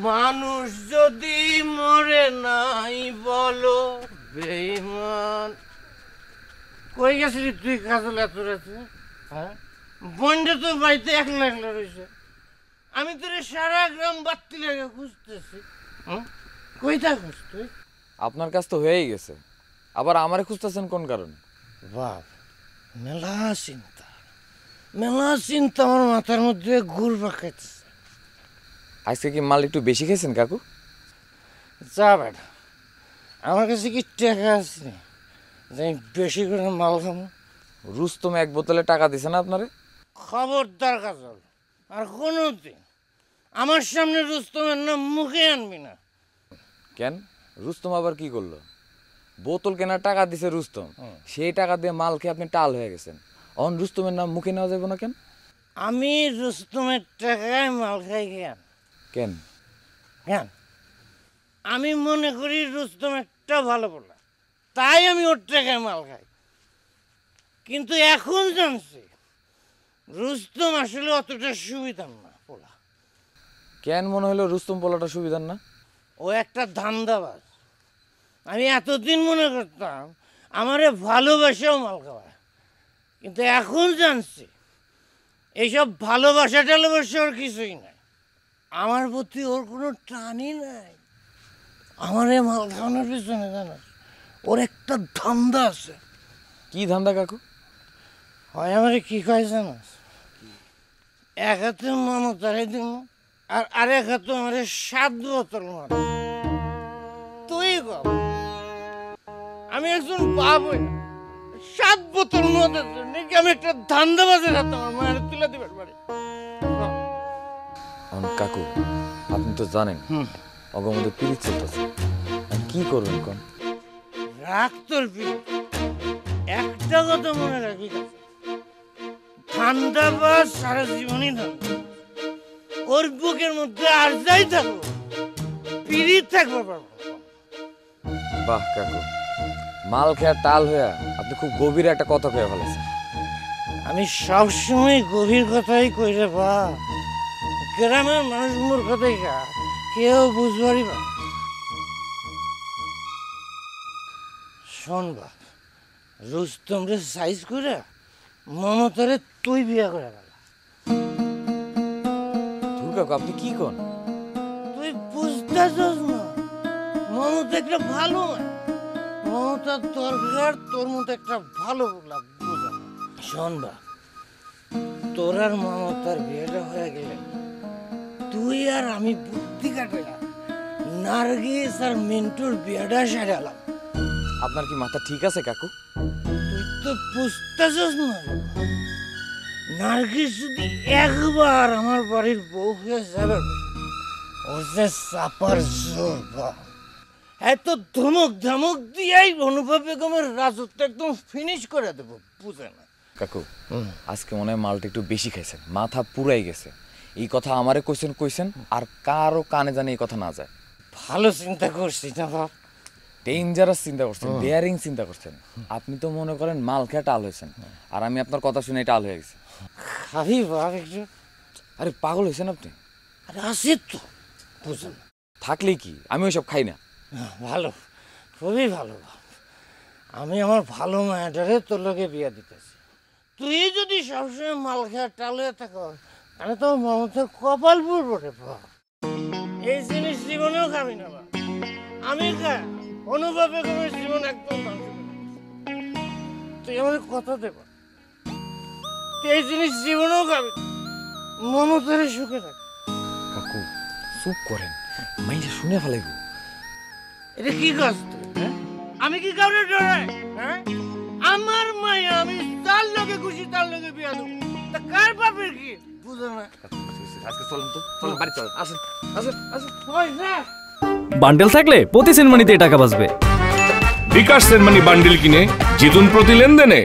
মানুষ যদি মরে নাই বলো বেঈমান। কই গেছিলি তুই কাজল এত রাতে? হ্যাঁ, বন্ডে তো বাড়িতে একলা একলা রয়েছে। আমি তোর সারা গ্রাম বাত্তি লাগে খুঁজতেছি। কই থাকস তুই? আপনার কাজ তো হয়েই গেছে, আবার আমারে খুঁজতেছেন কোন কারণে? বাপ, মেলা চিন্তা আমার মাথার মধ্যে ঘুর পাকাইতেছে। আজকে কি মাল একটু বেশি খেয়েছেন কাকু? যা বেটা, আমার কাছে কি টাকা আছে যে আমি বেশি করে মাল খাবো? রুস্তম এক বোতলে টাকা দিছে না আপনারে? খবরদার কাজল, আর কোনোদিন আমার সামনে রুস্তমের নাম মুখে আনবি না। কেন, রুস্তম আবার কি করলো? বোতল কেনার টাকা দিছে রুস্তম, সেই টাকা দিয়ে মাল খেয়ে আপনি টাল হয়ে গেছেন। অন রুস্তমের নাম মুখে নেওয়া যাবে না কেন? আমি রুস্তমের টাকায় মাল খাই কেন? কেন কেন? আমি মনে করি রুস্তম একটা ভালো পোলা, তাই আমি ওর টাকায় মাল খাই। কিন্তু এখন জানছি রুস্তম আসলে অতটা সুবিধার না পোলা। কেন মনে হলো রুস্তম পোলাটা সুবিধার না? ও একটা ধান্দাবাজ। আমি এতদিন মনে করতাম আমারে ভালোবাসাও মাল খাওয়ায়, কিন্তু এখন জানছি এইসব ভালোবাসা টালোবাসা ওর কিছুই নাই। আমার প্রতি ওর কোনো টানই নাই। আমার এই মাল খাওয়ানোর পিছনে জানাস ওর একটা ধান্দা আছে। কি ধান্দা কাকু? হয় আমারে কি কয় জানাস? এক হাতে মমতারে দিব আর আরেক হাতে আমারে 7 বোতল মার। তুই কব আমি একজন বাপ হই 7 বোতল মদের জন্য কি আমি একটা ধান্দাবাজের হাতে আমার মায়ের তুলে দিবার পারি? কাকু আপনি তো জানেন অগমদের পিরিত চলতেছে, কি করবেন কোন? রাখ তোর পিরিত, একটা কথা মনে রাখবি, ধান্দাবাজ সারা জীবনই ধান্দা। ওর বুকের মধ্যে আর যাই থাকবো পিরিত থাকবো পারবো। বাহ কাকু, মাল খেয়ার টাল হইয়া আপনি খুব গভীর একটা কথা কয়ে ফেলেছেন। আমি সবসময় গভীর কথাই কই রে বাপ। গ্রামের মানুষ মূর্খ দেখা কেউ বুঝবারই না। শোন বাপ, রুস্তম রে সাইজ করে মমতারে তুই বিয়া করে গেল। কাকু আপনি কি কোন? তুই বুঝতেছস না, মমতা একটা ভালো মেয়ে। মমতার দরকার তোর মতো একটা ভালো বোঝা। শোন বাপ, তোর আর মমতার বিয়েটা হয়ে গেলে তুই আর আমি বুদ্ধি কাটে নার্গিস আর মিন্টুর বিয়েটা সারালাম। আপনার কি মাথা ঠিক আছে কাকু? তুই তো বুঝতেছস না, নার্গিস যদি একবার আমার বাড়ির বউ হয়ে যাবে ও যে চাপার জোর বা এত ধমক ধমক দিয়েই অনুভব বেগমের রাজত্ব একদম ফিনিশ করে দেবো, বুঝে না? কাকু আজকে মনে হয় মালটা একটু বেশি খাইছেন, মাথা পুরাই গেছে। এই কথা আমারে কইছেন আর কারো কানে জানি এই কথা না যায়। ভালো চিন্তা করছিস না বাপ, ডেঞ্জারাস চিন্তা করছেন, ডেয়ারিং চিন্তা করছেন। আপনি তো মনে করেন মাল খেয়ে টাল হয়েছেন, আর আমি আপনার কথা শুনে টাল হয়ে গেছি। খাবি বাপ একটু? আরে পাগল হয়েছেন আপনি? আরে আসি তো, বুঝুন থাকলেই কি আমি ওইসব খাই না। ভালো, খুবই ভালো বাপ। আমি আমার ভালো মায়াটারে তোর লোকে বিয়ে দিতেছি। তুই যদি সবসময় মাল খেয়ে টাল হয়ে থাকো তাহলে তো মমতার কপাল পুরবো রে বাপ। এই জিনিস জীবনেও খাবি না বাপ। আমি খাই অনুভব বেগমের জীবন একদম ধ্বংস করে দিয়েছি। তুই আমাকে কথা দেব, তুই এই জিনিস জীবনেও খাবি না। মমতারে সুখে থাক। কাকু চুপ করেন, মাইয়া শুনে ফেলাইব। এটা কি কাজ তুই? আমি কি কাউরে ডরাই? হ্যাঁ, আমার মায়া আমি তার লোকে খুশি তার লোকে বিয়া দেবো, তা কার বাপের কি বুঝে না? আজকে চলেন তো, চলেন বাড়ি চলেন, আসেন আসেন আসেন। বান্ডেল থাকলে প্রতি সেনমানিতে টাকা বাঁচবে। বিকাশ সেনমানি বান্ডিল কিনে জিতুন প্রতি লেনদেনে।